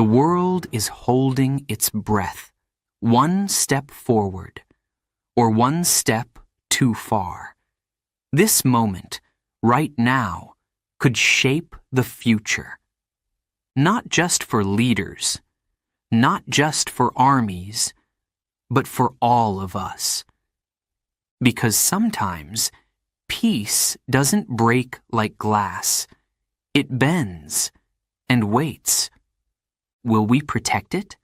The world is holding its breath, one step forward, or one step too far. This moment, right now, could shape the future. Not just for leaders, not just for armies, but for all of us. Because sometimes, peace doesn't break like glass. It bends and waits. Will we protect it?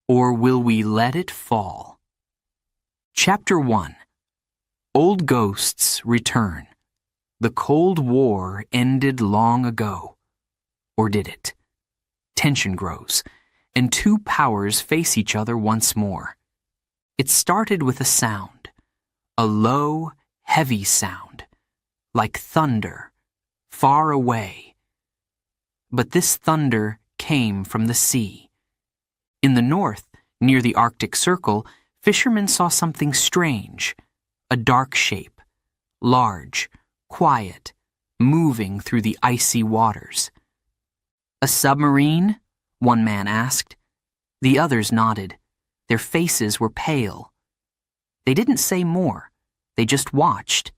Or will we let it fall? Chapter 1. Old Ghosts Return. The Cold War ended long ago. Or did it? Tension grows, and two powers face each other once more. It started with a sound, a low, heavy sound, like thunder, far away. But this thunder came from the sea. In the north, near the Arctic Circle, fishermen saw something strange, a dark shape, large, quiet, moving through the icy waters. "A submarine?" one man asked. The others nodded. Their faces were pale. They didn't say more. They just watched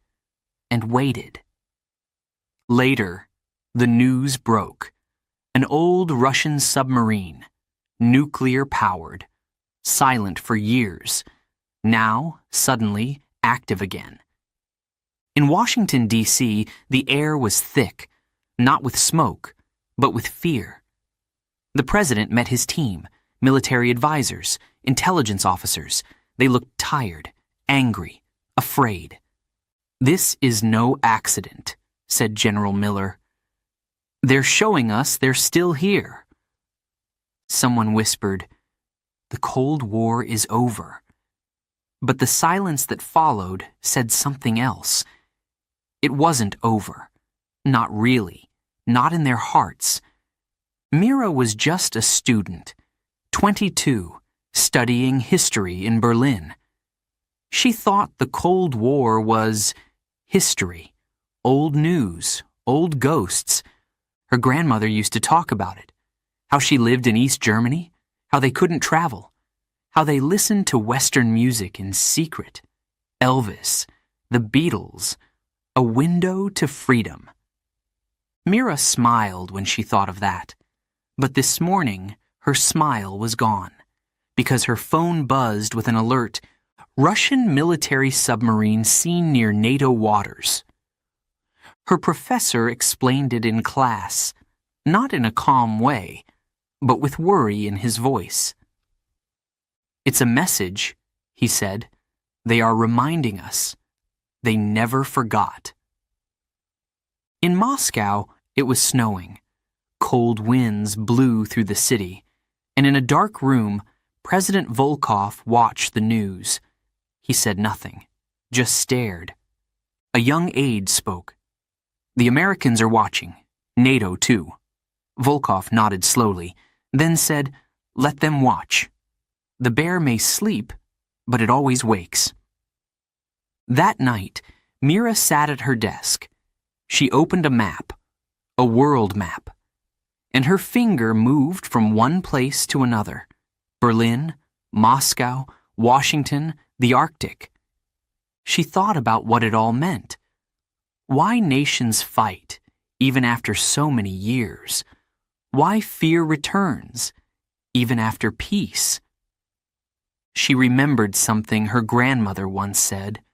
and waited. Later, the news broke. An old Russian submarine, nuclear-powered, silent for years, now, suddenly, active again. In Washington, D.C., the air was thick, not with smoke, but with fear. The president met his team, military advisors, intelligence officers. They looked tired, angry, afraid. "This is no accident," said General Miller. "They're showing us they're still here." Someone whispered, "The Cold War is over." But the silence that followed said something else. It wasn't over. Not really. Not in their hearts. Mira was just a student, 22, studying history in Berlin. She thought the Cold War was history, old news, old ghosts. Her grandmother used to talk about it, how she lived in East Germany, how they couldn't travel, how they listened to Western music in secret, Elvis, the Beatles, a window to freedom. Mira smiled when she thought of that, but this morning her smile was gone, because her phone buzzed with an alert: Russian military submarine seen near NATO waters. Her professor explained it in class, not in a calm way, but with worry in his voice. "It's a message," he said. "They are reminding us. They never forgot." In Moscow, it was snowing. Cold winds blew through the city, and in a dark room, President Volkov watched the news. He said nothing, just stared. A young aide spoke. "The Americans are watching. NATO, too." Volkov nodded slowly, then said, "Let them watch. The bear may sleep, but it always wakes." That night, Mira sat at her desk. She opened a map, a world map, and her finger moved from one place to another: Berlin, Moscow, Washington, the Arctic. She thought about what it all meant. Why nations fight, even after so many years? Why fear returns, even after peace? She remembered something her grandmother once said.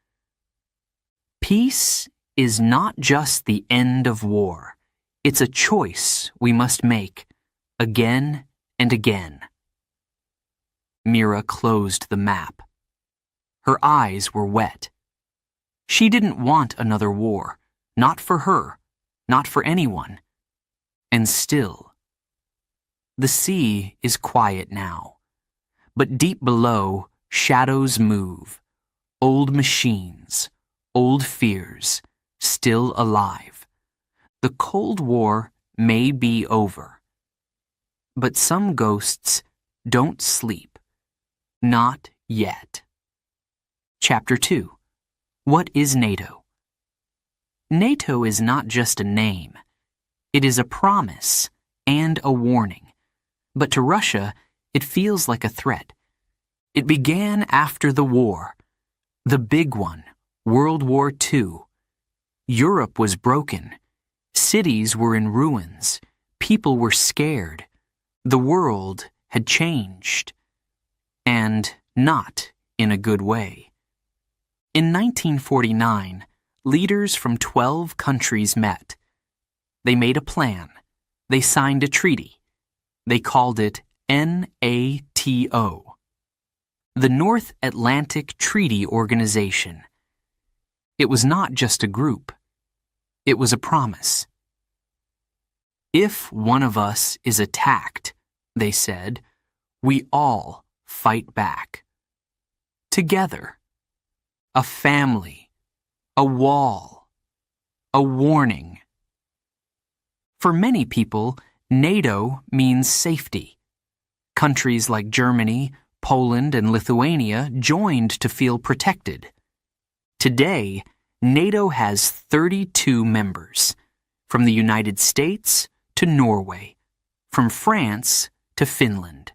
"Peace is not just the end of war. It's a choice we must make, again and again." Mira closed the map. Her eyes were wet. She didn't want another war, not for her, not for anyone. And still. The sea is quiet now, but deep below, shadows move. Old machines, old fears, still alive. The Cold War may be over. But some ghosts don't sleep. Not yet. Chapter 2. What is NATO? NATO is not just a name. It is a promise and a warning. But to Russia, it feels like a threat. It began after the war, the big one, World War II. Europe was broken. Cities were in ruins. People were scared. The world had changed. And not in a good way. In 1949, leaders from 12 countries met. They made a plan. They signed a treaty. They called it NATO, the North Atlantic Treaty Organization. It was not just a group. It was a promise. If one of us is attacked, they said, we all fight back. Together. A family. A wall. A warning. For many people, NATO means safety. Countries like Germany, Poland, and Lithuania joined to feel protected. Today, NATO has 32 members, from the United States to Norway, from France to Finland.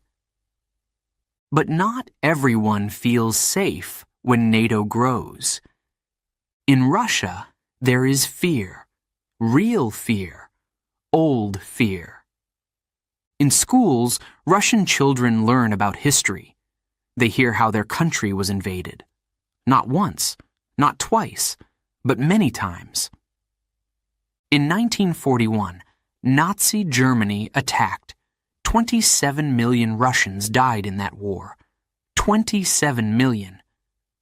But not everyone feels safe when NATO grows. In Russia, there is fear, real fear, old fear. In schools, Russian children learn about history. They hear how their country was invaded. Not once, not twice, but many times. In 1941, Nazi Germany attacked. 27 million Russians died in that war. 27 million.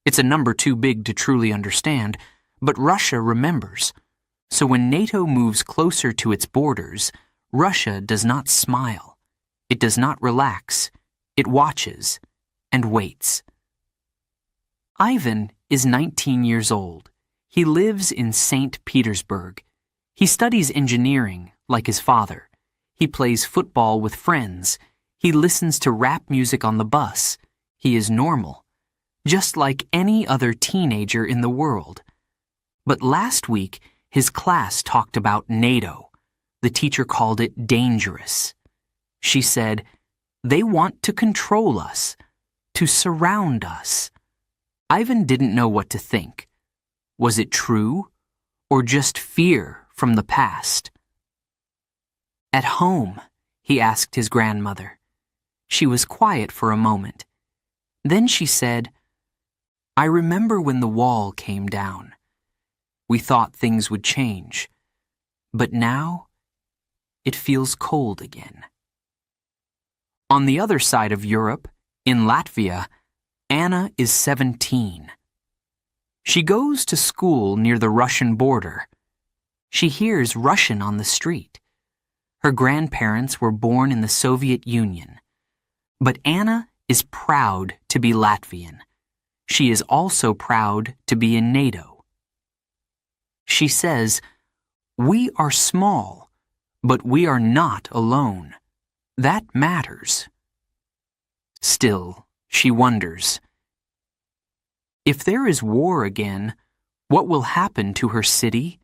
It's a number too big to truly understand, but Russia remembers. So when NATO moves closer to its borders, Russia does not smile. It does not relax. It watches and waits. Ivan is 19 years old. He lives in St. Petersburg. He studies engineering like his father. He plays football with friends. He listens to rap music on the bus. He is normal, just like any other teenager in the world. But last week, his class talked about NATO. The teacher called it dangerous. She said, "They want to control us, to surround us." Ivan didn't know what to think. Was it true, or just fear from the past? At home, he asked his grandmother. She was quiet for a moment. Then she said, "I remember when the wall came down. We thought things would change, but now it feels cold again." On the other side of Europe, in Latvia, Anna is 17. She goes to school near the Russian border. She hears Russian on the street. Her grandparents were born in the Soviet Union. But Anna is proud to be Latvian. She is also proud to be in NATO. She says, "We are small, but we are not alone. That matters." Still, she wonders, if there is war again, what will happen to her city,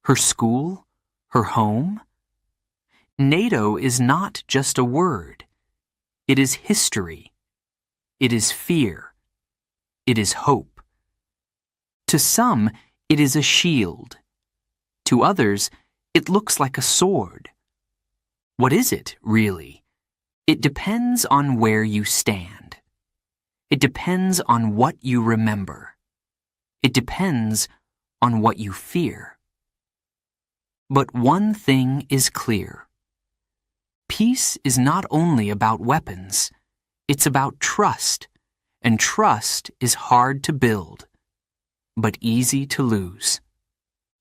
her school, her home? NATO is not just a word. It is history. It is fear. It is hope. To some, it is a shield. To others, it looks like a sword. What is it, really? It depends on where you stand. It depends on what you remember. It depends on what you fear. But one thing is clear. Peace is not only about weapons, it's about trust, and trust is hard to build, but easy to lose.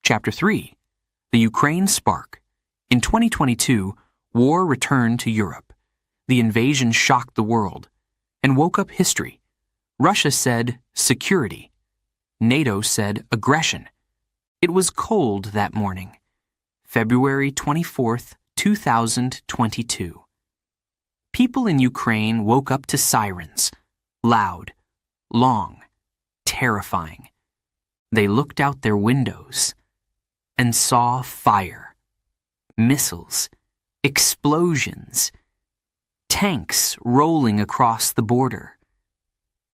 Chapter 3. The Ukraine Spark. In 2022, war returned to Europe. The invasion shocked the world and woke up history. Russia said security. NATO said aggression. It was cold that morning, February 24th, 2022. People in Ukraine woke up to sirens, loud, long, terrifying. They looked out their windows and saw fire, missiles, explosions. tanks rolling across the border.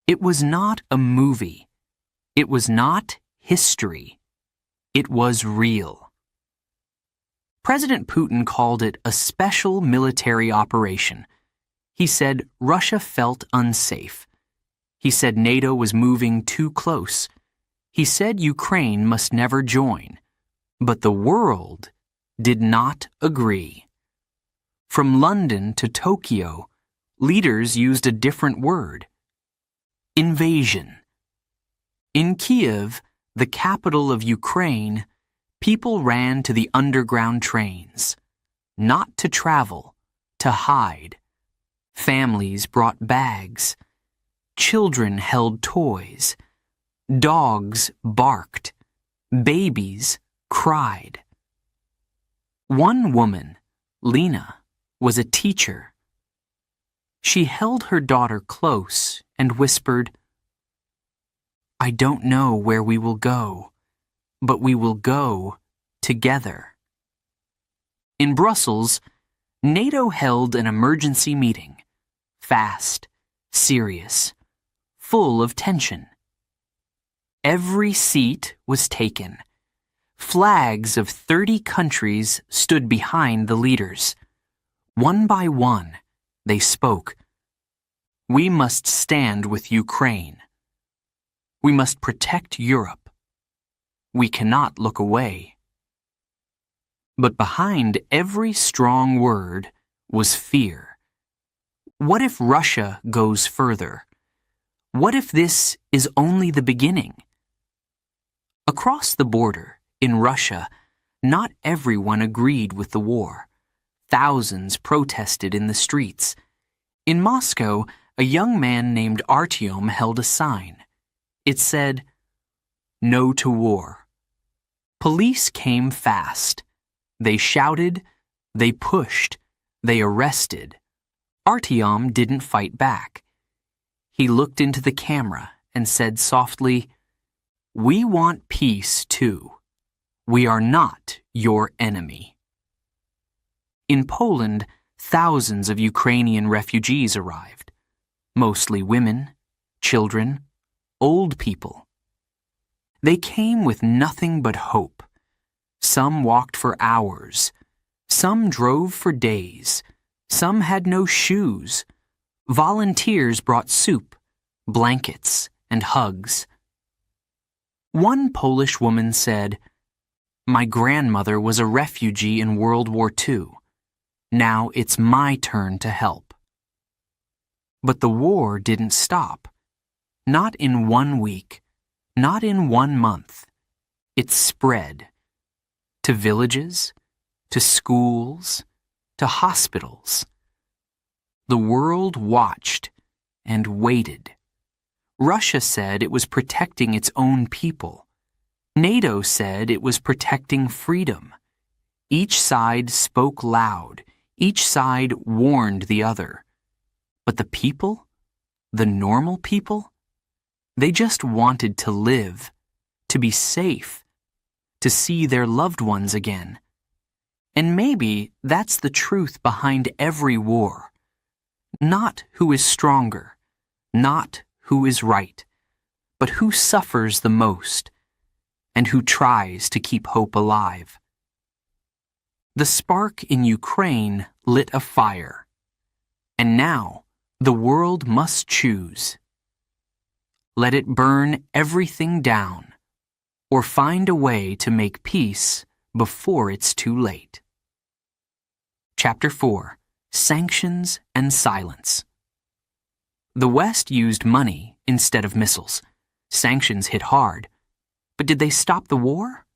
It was not a movie. It was not history. It was real. President Putin called it a special military operation. He said Russia felt unsafe. He said NATO was moving too close. He said Ukraine must never join. But the world did not agree. From London to Tokyo, leaders used a different word: invasion. In Kiev, the capital of Ukraine, people ran to the underground trains, not to travel, to hide. Families brought bags. Children held toys. Dogs barked. Babies cried. One woman, Lena, was a teacher. She held her daughter close and whispered, "I don't know where we will go, but we will go together." In Brussels, NATO held an emergency meeting, fast, serious, full of tension. Every seat was taken. Flags of 30 countries stood behind the leaders. One by one, they spoke. We must stand with Ukraine. We must protect Europe. We cannot look away. But behind every strong word was fear. What if Russia goes further? What if this is only the beginning? Across the border, in Russia, not everyone agreed with the war. Thousands protested in the streets. In Moscow, a young man named Artyom held a sign. It said, "No to war." Police came fast. They shouted, they pushed, they arrested. Artyom didn't fight back. He looked into the camera and said softly, "We want peace too. We are not your enemy." In Poland, thousands of Ukrainian refugees arrived, mostly women, children, old people. They came with nothing but hope. Some walked for hours. Some drove for days. Some had no shoes. Volunteers brought soup, blankets, and hugs. One Polish woman said, "My grandmother was a refugee in World War II. Now it's my turn to help." But the war didn't stop. Not in 1 week. Not in 1 month. It spread. To villages, to schools, to hospitals. The world watched and waited. Russia said it was protecting its own people. NATO said it was protecting freedom. Each side spoke loud. Each side warned the other. But the people, the normal people, they just wanted to live, to be safe, to see their loved ones again. And maybe that's the truth behind every war. Not who is stronger, not who is right, but who suffers the most, and who tries to keep hope alive. The spark in Ukraine lit a fire, and now the world must choose. Let it burn everything down, or find a way to make peace before it's too late. Chapter 4: Sanctions and Silence. The West used money instead of missiles. Sanctions hit hard. But did they stop the war?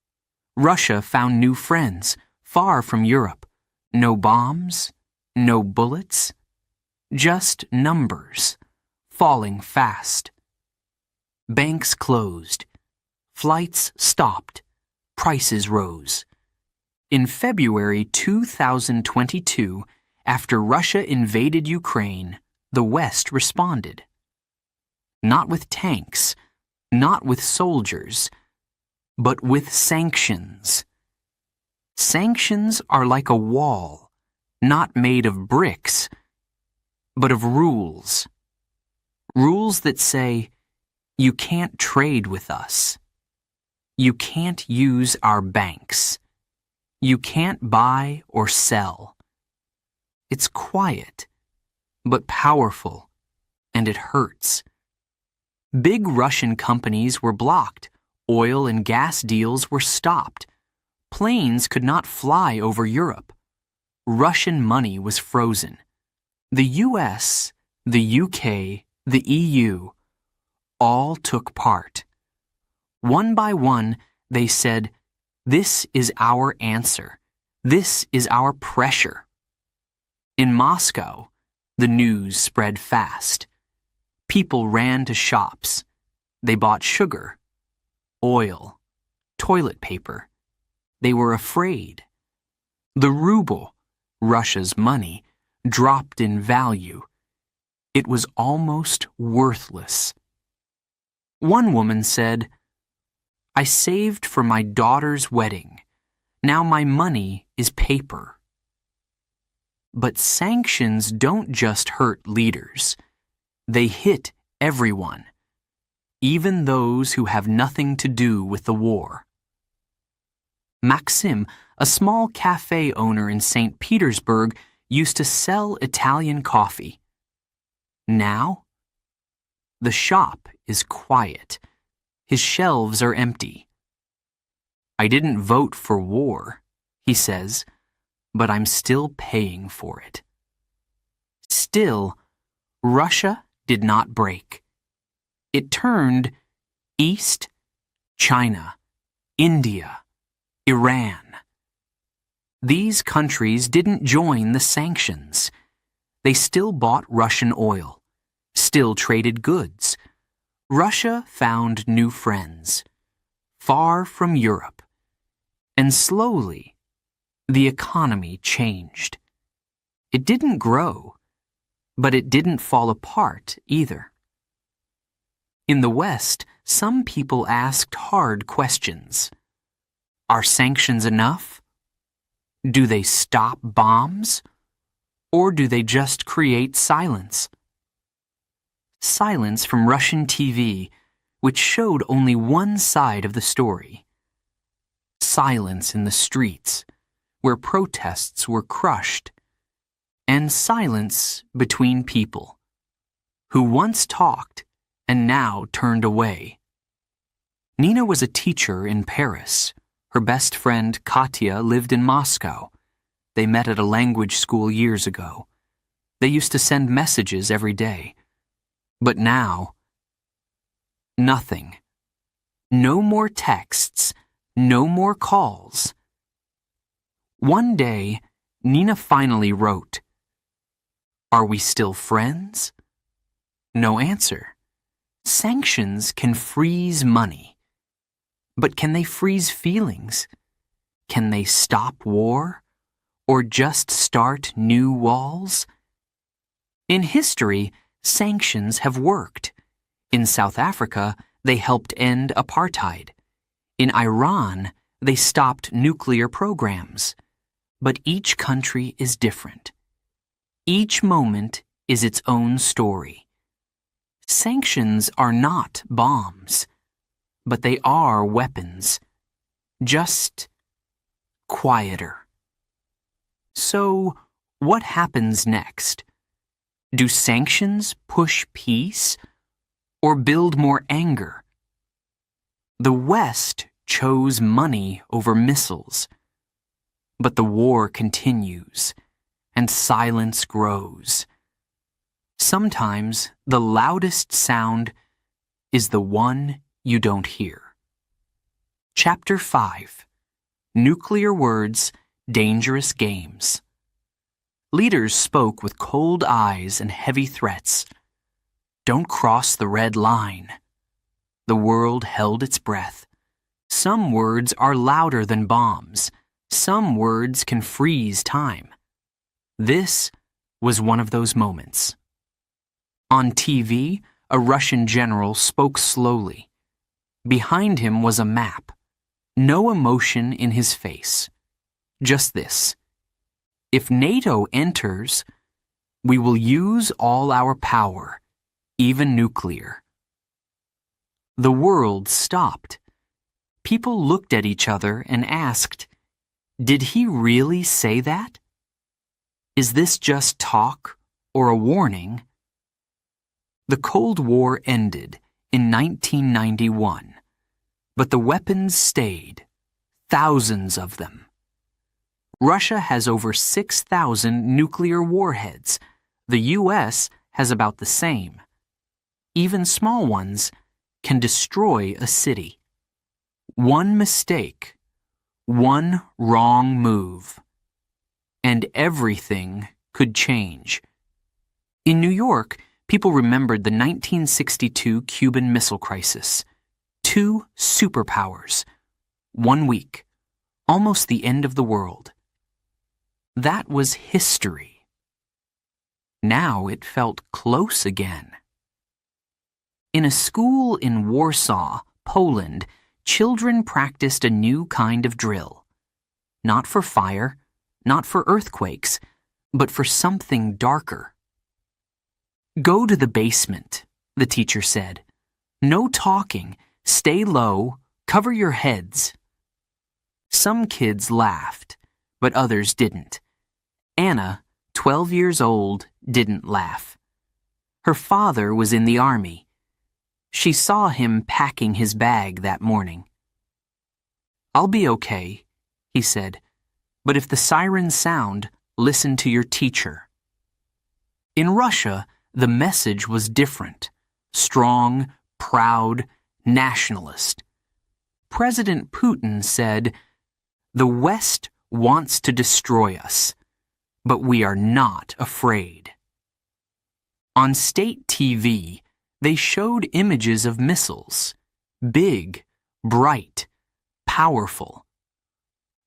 Russia found new friends, far from Europe. No bombs, no bullets, just numbers, falling fast. Banks closed. Flights stopped. Prices rose. In February 2022, after Russia invaded Ukraine, the West responded. Not with tanks, not with soldiers, but with sanctions. Sanctions are like a wall, not made of bricks. but of rules. Rules that say, you can't trade with us. You can't use our banks. You can't buy or sell. It's quiet, but powerful, and it hurts. Big Russian companies were blocked. Oil and gas deals were stopped. Planes could not fly over Europe. Russian money was frozen. The US, the UK, the EU, all took part. One by one, they said, "This is our answer. This is our pressure." In Moscow, the news spread fast. People ran to shops. They bought sugar, oil, toilet paper. They were afraid. The ruble, Russia's money, dropped in value. It was almost worthless. One woman said, "I saved for my daughter's wedding. Now my money is paper." But sanctions don't just hurt leaders. They hit everyone, even those who have nothing to do with the war. Maxim, a small cafe owner in St. Petersburg, used to sell Italian coffee. Now, the shop is quiet. His shelves are empty. "I didn't vote for war," he says, "but I'm still paying for it." Still, Russia did not break. It turned east, China, India, Iran. These countries didn't join the sanctions. They still bought Russian oil, still traded goods. Russia found new friends, far from Europe, and slowly, the economy changed. It didn't grow, but it didn't fall apart either. In the West, some people asked hard questions. Are sanctions enough? Do they stop bombs? Or do they just create silence? Silence from Russian TV, which showed only one side of the story. Silence in the streets, where protests were crushed. And silence between people, who once talked and now turned away. Nina was a teacher in Paris. Her best friend, Katya, lived in Moscow. They met at a language school years ago. They used to send messages every day. But now, nothing. No more texts, no more calls. One day, Nina finally wrote, "Are we still friends?" No answer. Sanctions can freeze money. But can they freeze feelings? Can they stop war? Or just start new walls? In history, sanctions have worked. In South Africa, they helped end apartheid. In Iran, they stopped nuclear programs. But each country is different. Each moment is its own story. Sanctions are not bombs, but they are weapons, just quieter. So, what happens next? Do sanctions push peace or build more anger? The West chose money over missiles, but the war continues and silence grows. Sometimes the loudest sound is the one you don't hear. Chapter 5. Nuclear Words, Dangerous Games. Leaders spoke with cold eyes and heavy threats. Don't cross the red line. The world held its breath. Some words are louder than bombs. Some words can freeze time. This was one of those moments. On TV, a Russian general spoke slowly. Behind him was a map. No emotion in his face. Just this. If NATO enters, We will use all our power, even nuclear. The world stopped. People looked at each other and asked, "Did he really say that? Is this just talk or a warning?" The Cold War ended in 1991, but the weapons stayed, thousands of them. Russia has over 6,000 nuclear warheads. The U.S. has about the same. Even small ones can destroy a city. One mistake, one wrong move, and everything could change. In New York, people remembered the 1962 Cuban Missile Crisis. 2 superpowers. 1 week. Almost the end of the world. That was history. Now it felt close again. In a school in Warsaw, Poland, children practiced a new kind of drill. Not for fire, not for earthquakes, but for something darker. "Go to the basement," the teacher said. "No talking, stay low, cover your heads." Some kids laughed, but others didn't. Anna, 12 years old, didn't laugh. Her father was in the army. She saw him packing his bag that morning. "I'll be okay," he said, "but if the sirens sound, listen to your teacher." In Russia, the message was different. Strong, proud, nationalist. President Putin said, "The West wants to destroy us, but we are not afraid." On state TV, they showed images of missiles. Big, bright, powerful.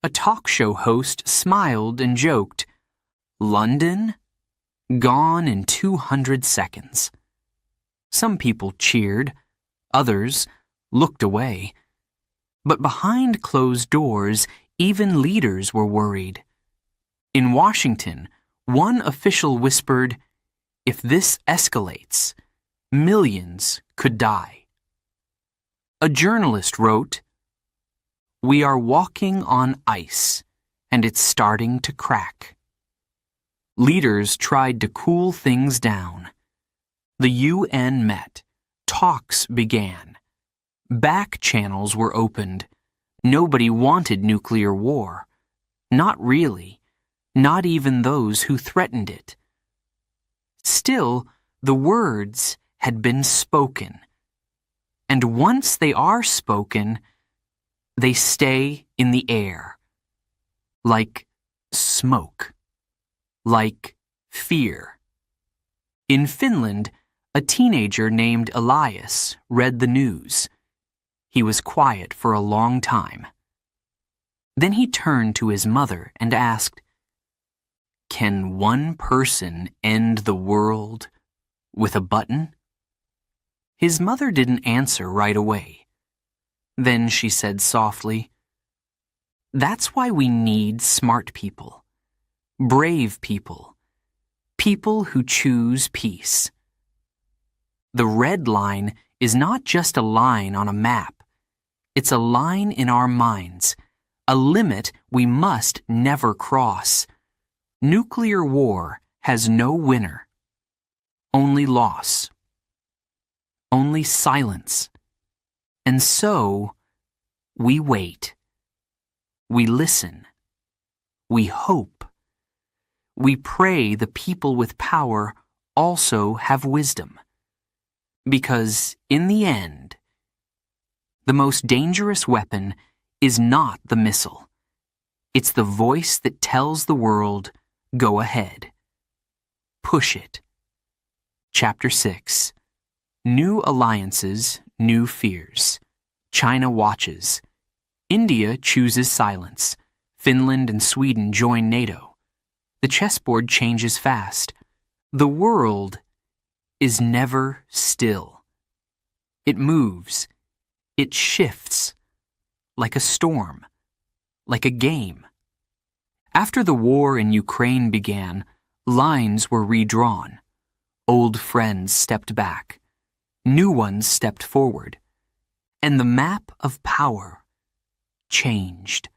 A talk show host smiled and joked, "London? Gone in 200 seconds. Some people cheered, others looked away. But behind closed doors, even leaders were worried. In Washington, one official whispered, "If this escalates, millions could die." A journalist wrote, "We are walking on ice, and it's starting to crack." Leaders tried to cool things down. The UN met. Talks began. Back channels were opened. Nobody wanted nuclear war. Not really. Not even those who threatened it. Still, the words had been spoken. And once they are spoken, they stay in the air. Like smoke. Like fear. In Finland, a teenager named Elias read the news. He was quiet for a long time. Then he turned to his mother and asked, "Can one person end the world with a button?" His mother didn't answer right away. Then she said softly, "That's why we need smart people. Brave people. People who choose peace." The red line is not just a line on a map. It's a line in our minds, a limit we must never cross. Nuclear war has no winner. Only loss. Only silence. And so, we wait. We listen. We hope. We pray the people with power also have wisdom. Because in the end, the most dangerous weapon is not the missile. It's the voice that tells the world, "Go ahead." Push it. Chapter 6. New alliances, new fears. China watches. India chooses silence. Finland and Sweden join NATO. The chessboard changes fast. The world is never still. It moves. It shifts. Like a storm. Like a game. After the war in Ukraine began, Lines were redrawn. Old friends stepped back. New ones stepped forward. And the map of power changed.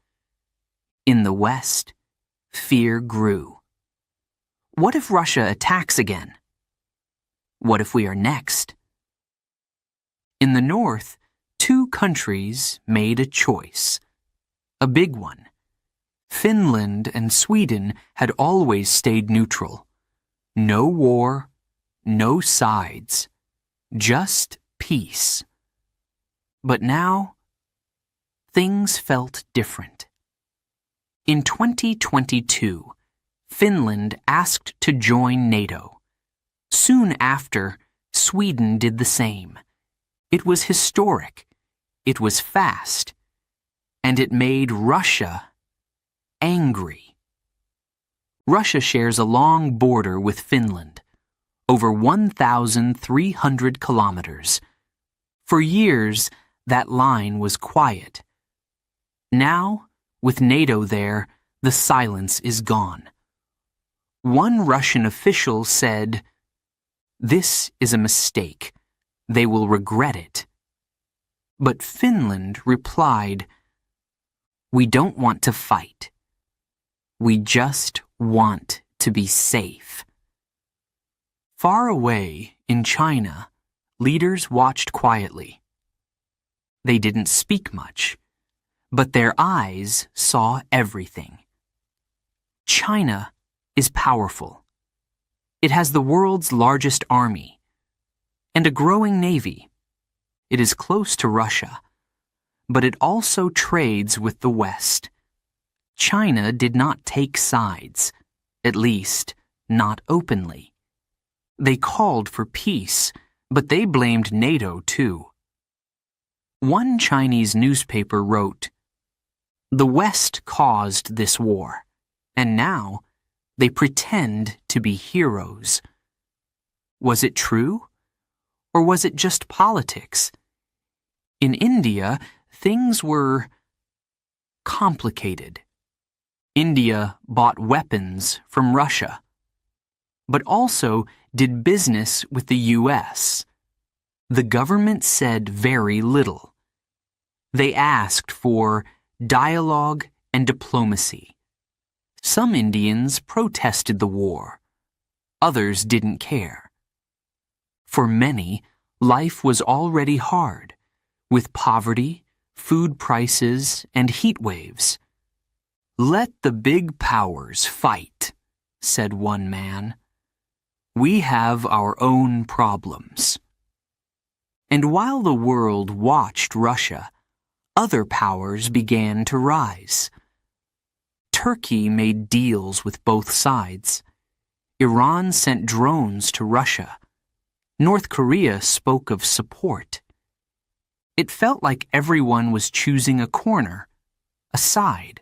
In the West, fear grew. What if Russia attacks again? What if we are next? In the North, two countries made a choice. A big one. Finland and Sweden had always stayed neutral. No war, no sides, just peace. But now, things felt different. In 2022, Finland asked to join NATO. Soon after, Sweden did the same. It was historic. It was fast. And it made Russia angry. Russia shares a long border with Finland, over 1,300 kilometers. For years, that line was quiet. Now, with NATO there, the silence is gone. One Russian official said, "This is a mistake. They will regret it." But Finland replied, "We don't want to fight. We just want to be safe." Far away in China, leaders watched quietly. They didn't speak much, but their eyes saw everything. China is powerful. It has the world's largest army and a growing navy. It is close to Russia, but it also trades with the West. China did not take sides, at least not openly. They called for peace, but they blamed NATO too. One Chinese newspaper wrote, "The West caused this war, and now they pretend to be heroes." Was it true? Or was it just politics? In India, things were complicated. India bought weapons from Russia, but also did business with the U.S. The government said very little. They asked for dialogue and diplomacy. Some Indians protested the war. Others didn't care. For many, life was already hard, with poverty, food prices, and heat waves. "Let the big powers fight," said one man. "We have our own problems." And while the world watched Russia, other powers began to rise. Turkey made deals with both sides. Iran sent drones to Russia. North Korea spoke of support. It felt like everyone was choosing a corner, a side,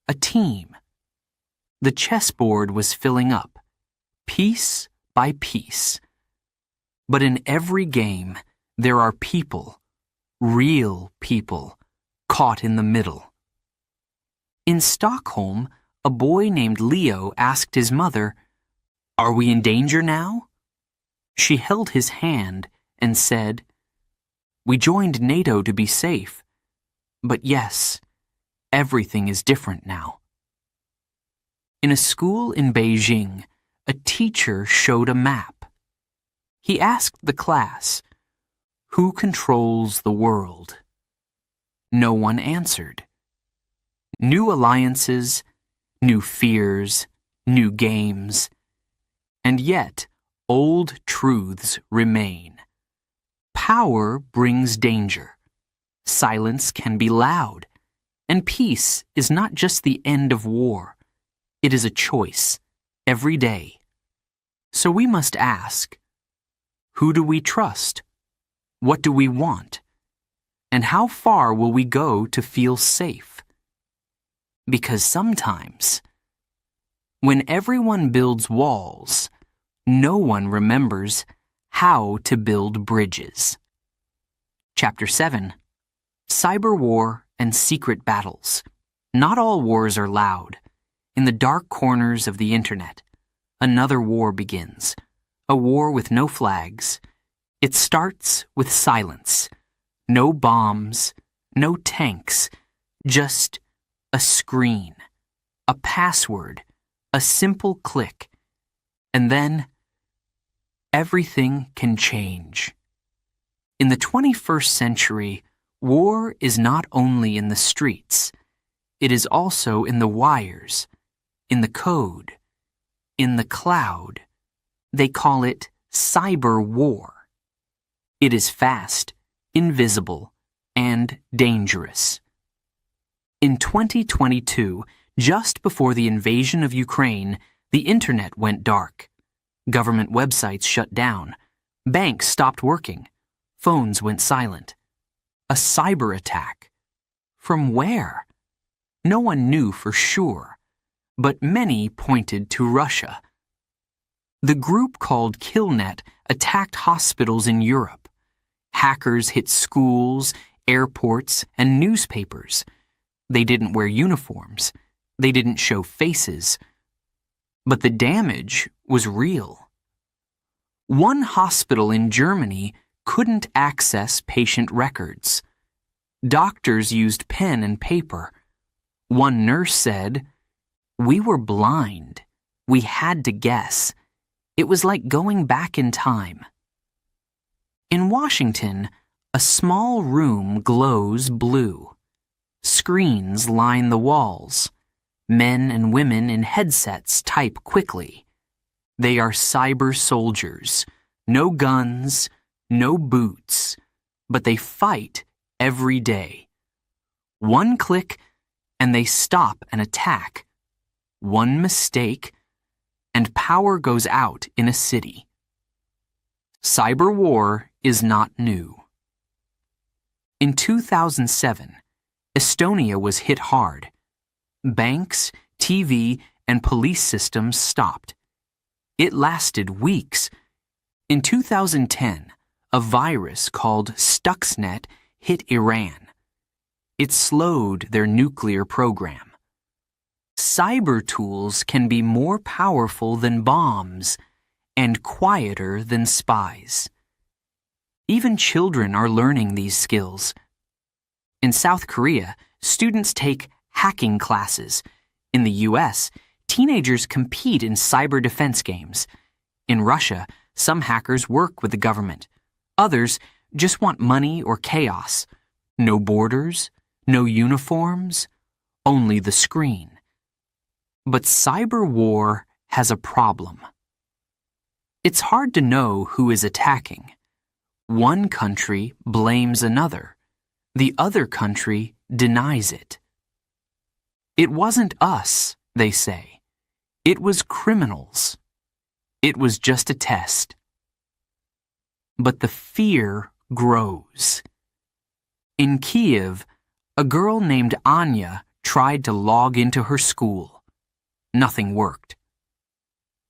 a team. The chessboard was filling up, piece by piece. But in every game, there are people, real people, caught in the middle. In Stockholm, a boy named Leo asked his mother, "Are we in danger now?" She held his hand and said, "We joined NATO to be safe. But yes, everything is different now." In a school in Beijing, a teacher showed a map. He asked the class, "Who controls the world?" No one answered. New alliances, new fears, new games. And yet, old truths remain. Power brings danger. Silence can be loud. And peace is not just the end of war. It is a choice, every day. So we must ask, who do we trust? What do we want? And how far will we go to feel safe? Because sometimes, when everyone builds walls, no one remembers how to build bridges. Chapter 7. Cyber War and Secret Battles. Not all wars are loud. In the dark corners of the internet, another war begins. A war with no flags. It starts with silence. No bombs, no tanks, just a screen, a password, a simple click. And then everything can change. In the 21st century, war is not only in the streets. It is also in the wires, in the code, in the cloud. They call it cyber war. It is fast, invisible, and dangerous. In 2022, just before the invasion of Ukraine, the internet went dark. Government websites shut down. Banks stopped working. Phones went silent. A cyber attack. From where? No one knew for sure, but many pointed to Russia. The group called Killnet attacked hospitals in Europe. Hackers hit schools, airports, and newspapers. They didn't wear uniforms. They didn't show faces. But the damage was real. One hospital in Germany couldn't access patient records. Doctors used pen and paper. One nurse said, "We were blind. We had to guess. It was like going back in time." In Washington, a small room glows blue. Screens line the walls. Men and women in headsets type quickly. They are cyber soldiers. No guns, no boots, but they fight every day. One click and they stop an attack. One mistake and power goes out in a city. Cyber war is not new. In 2007, Estonia was hit hard. Banks, TV, and police systems stopped. It lasted weeks. In 2010, a virus called Stuxnet hit Iran. It slowed their nuclear program. Cyber tools can be more powerful than bombs and quieter than spies. Even children are learning these skills. In South Korea, students take hacking classes. In the US, teenagers compete in cyber defense games. In Russia, some hackers work with the government. Others just want money or chaos. No borders, no uniforms, only the screen. But cyber war has a problem. It's hard to know who is attacking. One country blames another. The other country denies it. It wasn't us, they say. It was criminals. It was just a test. But the fear grows. In Kiev, a girl named Anya tried to log into her school. Nothing worked.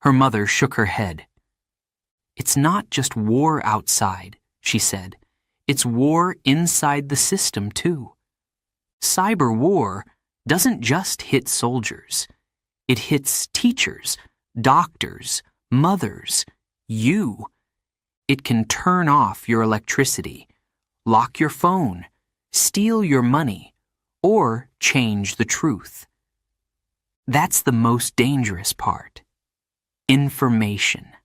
Her mother shook her head. "It's not just war outside," she said. "It's war inside the system, too. Cyber war doesn't just hit soldiers. It hits teachers, doctors, mothers, you. It can turn off your electricity, lock your phone, steal your money, or change the truth. That's the most dangerous part. Information.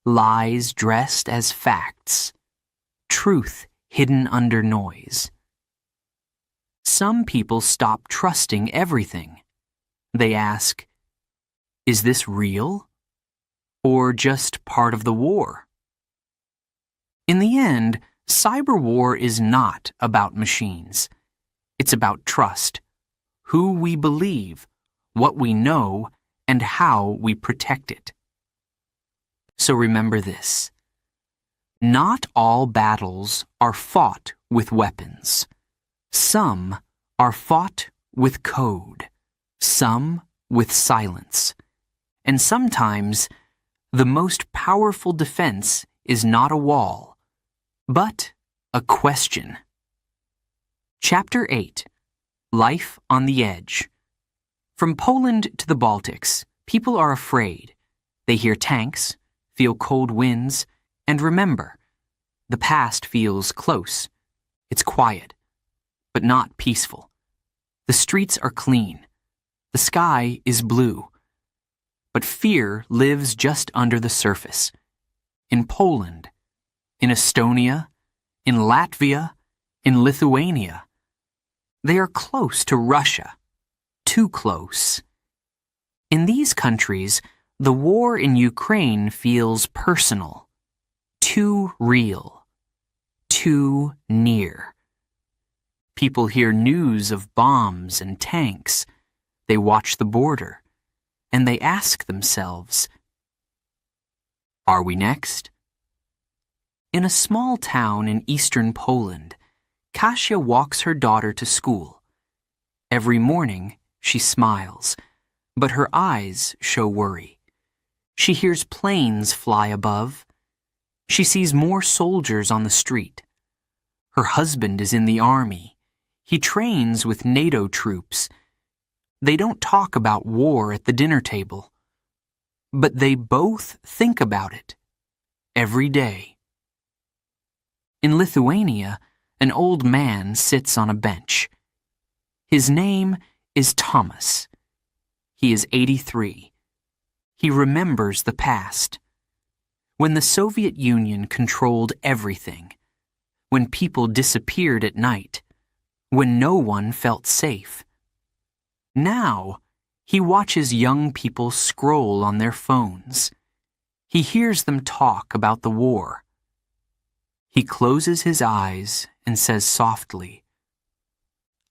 Lies dressed as facts. Truth hidden under noise. Some people stop trusting everything. They ask, "Is this real? Or just part of the war?" In the end, cyber war is not about machines. It's about trust, who we believe, what we know, and how we protect it. So remember this. Not all battles are fought with weapons. Some are fought with code, some with silence. And sometimes, the most powerful defense is not a wall, but a question. Chapter 8. Life on the Edge. From Poland to the Baltics, people are afraid. They hear tanks, feel cold winds, and remember, the past feels close. It's quiet, but not peaceful. The streets are clean. The sky is blue. But fear lives just under the surface. In Poland, in Estonia, in Latvia, in Lithuania. They are close to Russia. Too close. In these countries, the war in Ukraine feels personal. Too real. Too near. People hear news of bombs and tanks. They watch the border. And they ask themselves, are we next? In a small town in eastern Poland, Kasia walks her daughter to school. Every morning, she smiles, but her eyes show worry. She hears planes fly above. She sees more soldiers on the street. Her husband is in the army. He trains with NATO troops. They don't talk about war at the dinner table, but they both think about it every day. In Lithuania, an old man sits on a bench. His name is Thomas. He is 83. He remembers the past. When the Soviet Union controlled everything, when people disappeared at night, when no one felt safe. Now, he watches young people scroll on their phones. He hears them talk about the war. He closes his eyes and says softly,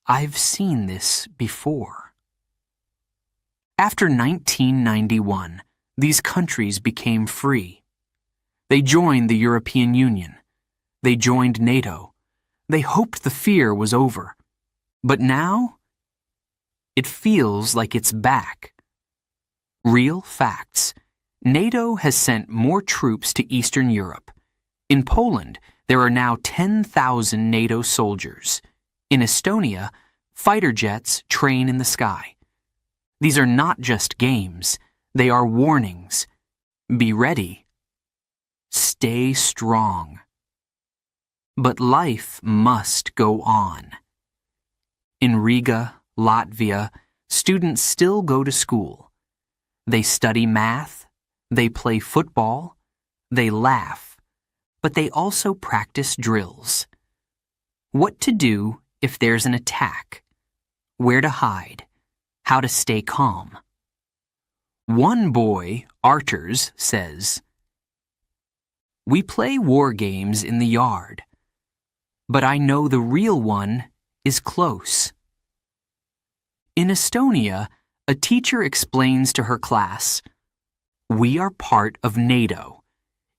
I've seen this before. After 1991, these countries became free. They joined the European Union. They joined NATO. They hoped the fear was over. But now, it feels like it's back. Real facts. NATO has sent more troops to Eastern Europe. In Poland, there are now 10,000 NATO soldiers. In Estonia, fighter jets train in the sky. These are not just games. They are warnings. Be ready. Stay strong. But life must go on. In Riga, Latvia, students still go to school. They study math, they play football, they laugh, but they also practice drills. What to do if there's an attack, where to hide, how to stay calm. One boy, Arturs, says, we play war games in the yard, but I know the real one is close. In Estonia, a teacher explains to her class, we are part of NATO.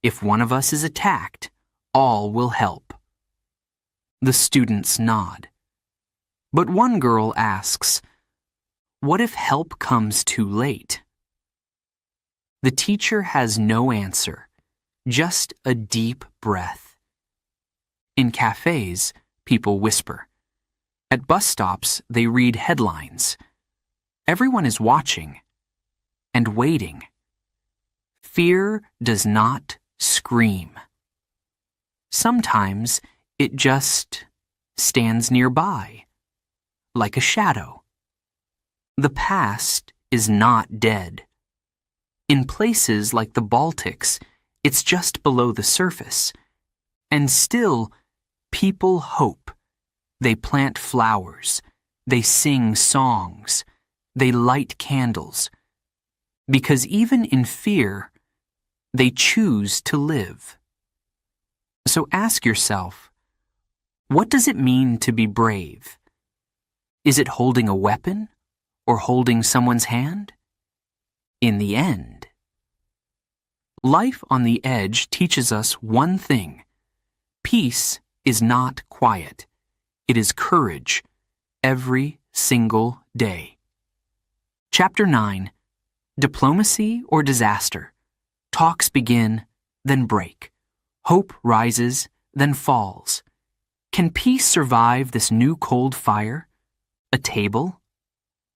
If one of us is attacked, all will help. The students nod. But one girl asks, what if help comes too late? The teacher has no answer, just a deep breath. In cafes, people whisper. At bus stops, they read headlines. Everyone is watching and waiting. Fear does not scream. Sometimes it just stands nearby, like a shadow. The past is not dead. In places like the Baltics, it's just below the surface. And still, people hope. They plant flowers. They sing songs. They light candles. Because even in fear, they choose to live. So ask yourself, what does it mean to be brave? Is it holding a weapon or holding someone's hand? In the end, life on the edge teaches us one thing. Peace is not quiet. It is courage every single day. Chapter 9, Diplomacy or Disaster. Talks begin, then break. Hope rises, then falls. Can peace survive this new cold fire? A table?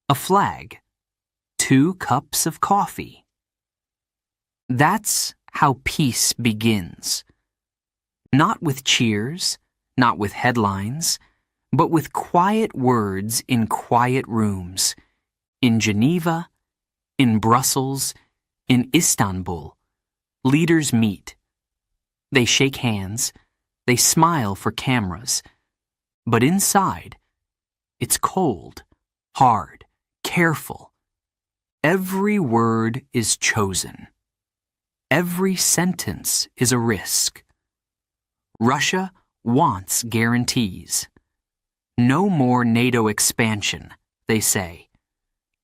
A flag? 2 cups of coffee? That's how peace begins. Not with cheers, not with headlines, but with quiet words in quiet rooms. In Geneva, in Brussels, in Istanbul, leaders meet. They shake hands, they smile for cameras, but inside, it's cold, hard, careful. Every word is chosen. Every sentence is a risk. Russia wants guarantees. No more NATO expansion, they say.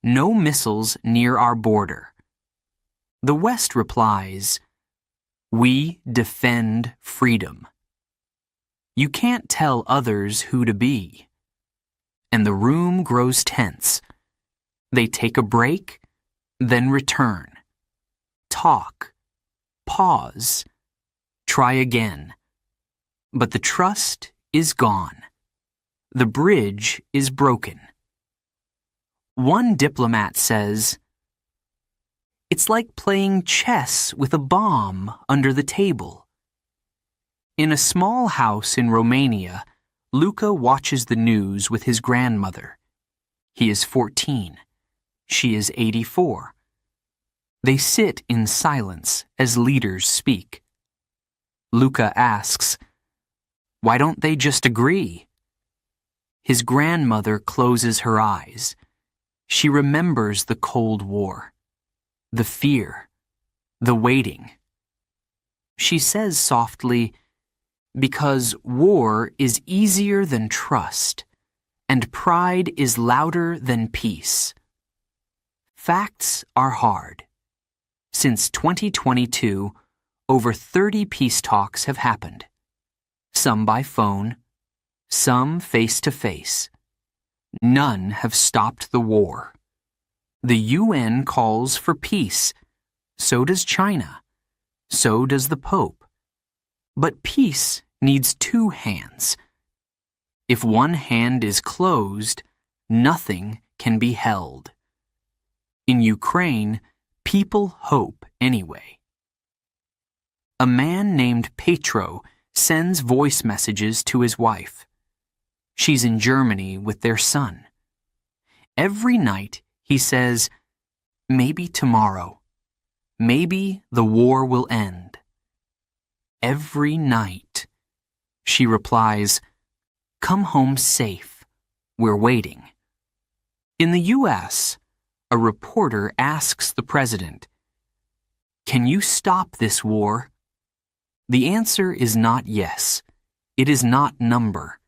No missiles near our border. The West replies, "We defend freedom." You can't tell others who to be. And the room grows tense. They take a break, then return. Talk. Pause. Try again. But the trust is gone. The bridge is broken. One diplomat says, "It's like playing chess with a bomb under the table." In a small house in Romania, Luca watches the news with his grandmother. He is 14. She is 84. They sit in silence as leaders speak. Luca asks, "Why don't they just agree?" His grandmother closes her eyes. She remembers the Cold War, the fear, the waiting. She says softly, "Because war is easier than trust, and pride is louder than peace." Facts are hard. Since 2022, over 30 peace talks have happened. Some by phone, some face-to-face. None have stopped the war. The UN calls for peace. So does China. So does the Pope. But peace needs two hands. If one hand is closed, nothing can be held. In Ukraine, people hope anyway. A man named Petro sends voice messages to his wife. She's in Germany with their son. Every night he says, "Maybe tomorrow. Maybe the war will end." Every night. She replies, "Come home safe. We're waiting." In the U.S., a reporter asks the president, "Can you stop this war?" The answer is not yes. It is not number.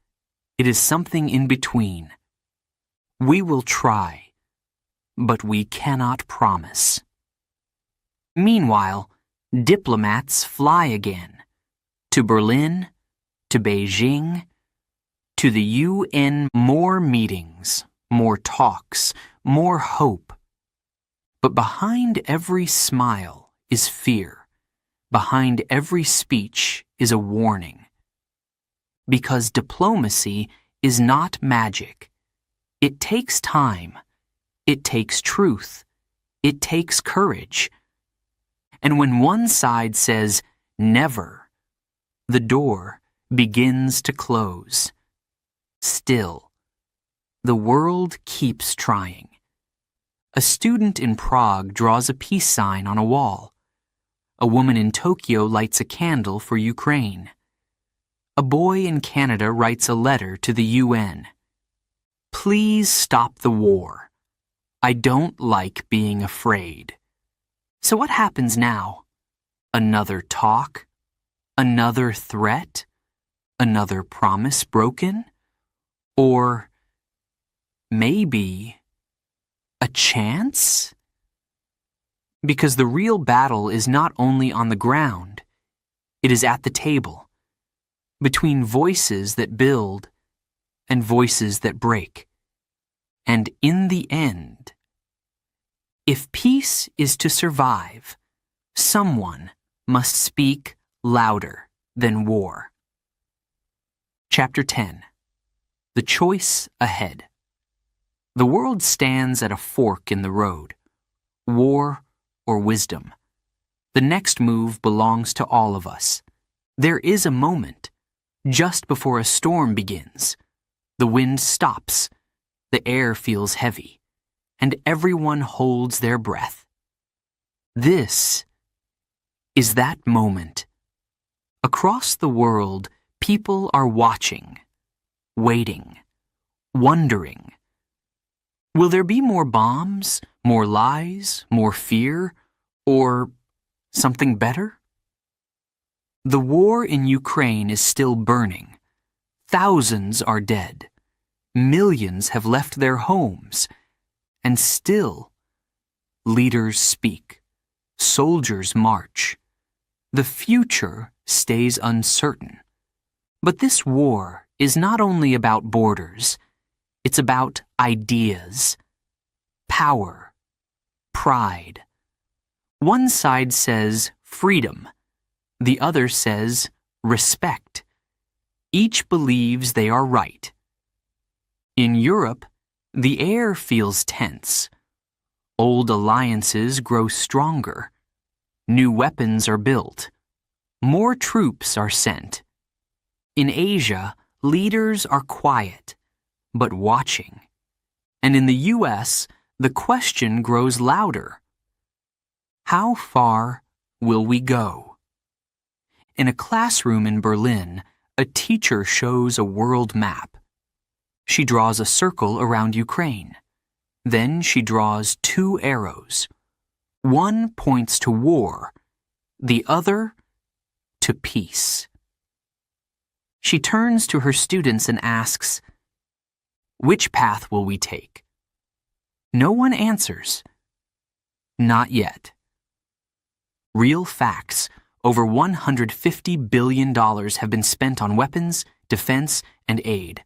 It is something in between. We will try, but we cannot promise. Meanwhile, diplomats fly again. To Berlin, to Beijing, to the UN. More meetings, more talks, more hope. But behind every smile is fear. Behind every speech is a warning. Because diplomacy is not magic. It takes time. It takes truth. It takes courage. And when one side says never, the door begins to close. Still, the world keeps trying. A student in Prague draws a peace sign on a wall. A woman in Tokyo lights a candle for Ukraine. A boy in Canada writes a letter to the UN. "Please stop the war. I don't like being afraid." So what happens now? Another talk? Another threat? Another promise broken? Or maybe a chance? Because the real battle is not only on the ground, it is at the table, between voices that build and voices that break. And in the end, if peace is to survive, someone must speak louder than war. Chapter 10. The Choice Ahead. The world stands at a fork in the road, war or wisdom, The next move belongs to all of us. There is a moment, just before a storm begins. The wind stops, the air feels heavy, and everyone holds their breath. This is that moment. Across the world, people are watching, waiting, wondering. Will there be more bombs, more lies, more fear, or something better? The war in Ukraine is still burning. Thousands are dead. Millions have left their homes. And still, leaders speak. Soldiers march. The future stays uncertain. But this war is not only about borders. It's about ideas, power, pride. One side says freedom. The other says respect. Each believes they are right. In Europe, the air feels tense. Old alliances grow stronger. New weapons are built. More troops are sent. In Asia, leaders are quiet, but watching. And in the U.S., the question grows louder. How far will we go? In a classroom in Berlin, a teacher shows a world map. She draws a circle around Ukraine. Then she draws 2 arrows. One points to war, the other to peace. She turns to her students and asks, "Which path will we take?" No one answers. Not yet. Real facts. Over $150 billion have been spent on weapons, defense, and aid.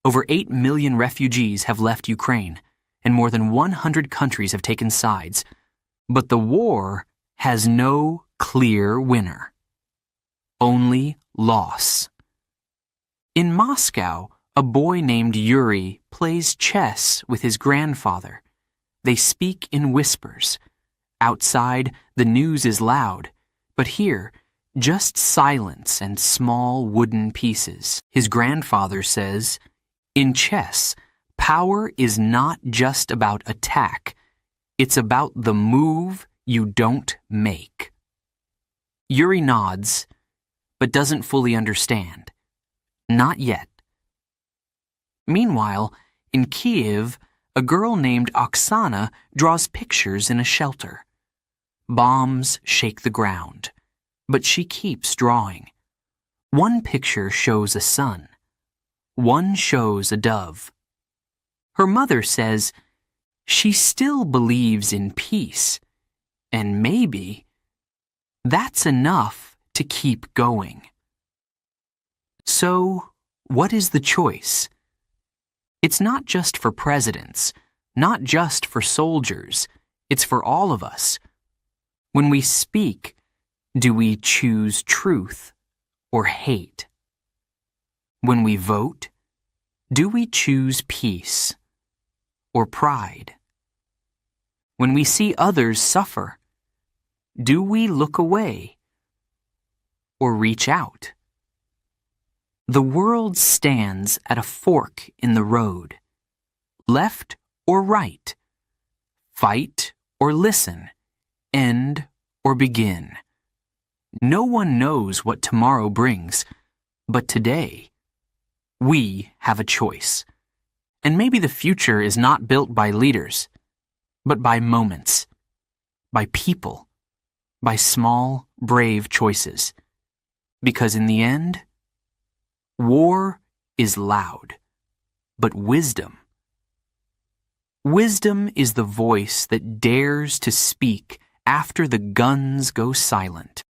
Over 8 million refugees have left Ukraine, and more than 100 countries have taken sides. But the war has no clear winner. Only loss. In Moscow, a boy named Yuri plays chess with his grandfather. They speak in whispers. Outside, the news is loud. But here, just silence and small wooden pieces. His grandfather says, "In chess, power is not just about attack. It's about the move you don't make." Yuri nods, but doesn't fully understand. Not yet. Meanwhile, in Kiev, a girl named Oksana draws pictures in a shelter. Bombs shake the ground, but she keeps drawing. One picture shows a sun. One shows a dove. Her mother says she still believes in peace, and maybe that's enough to keep going. So, what is the choice? It's not just for presidents, not just for soldiers, it's for all of us. When we speak, do we choose truth or hate? When we vote, do we choose peace or pride? When we see others suffer, do we look away or reach out? The world stands at a fork in the road. Left or right? Fight or listen? End or begin? No one knows what tomorrow brings, but today, we have a choice. And maybe the future is not built by leaders, but by moments, by people, by small, brave choices. Because in the end, war is loud, but wisdom is the voice that dares to speak after the guns go silent.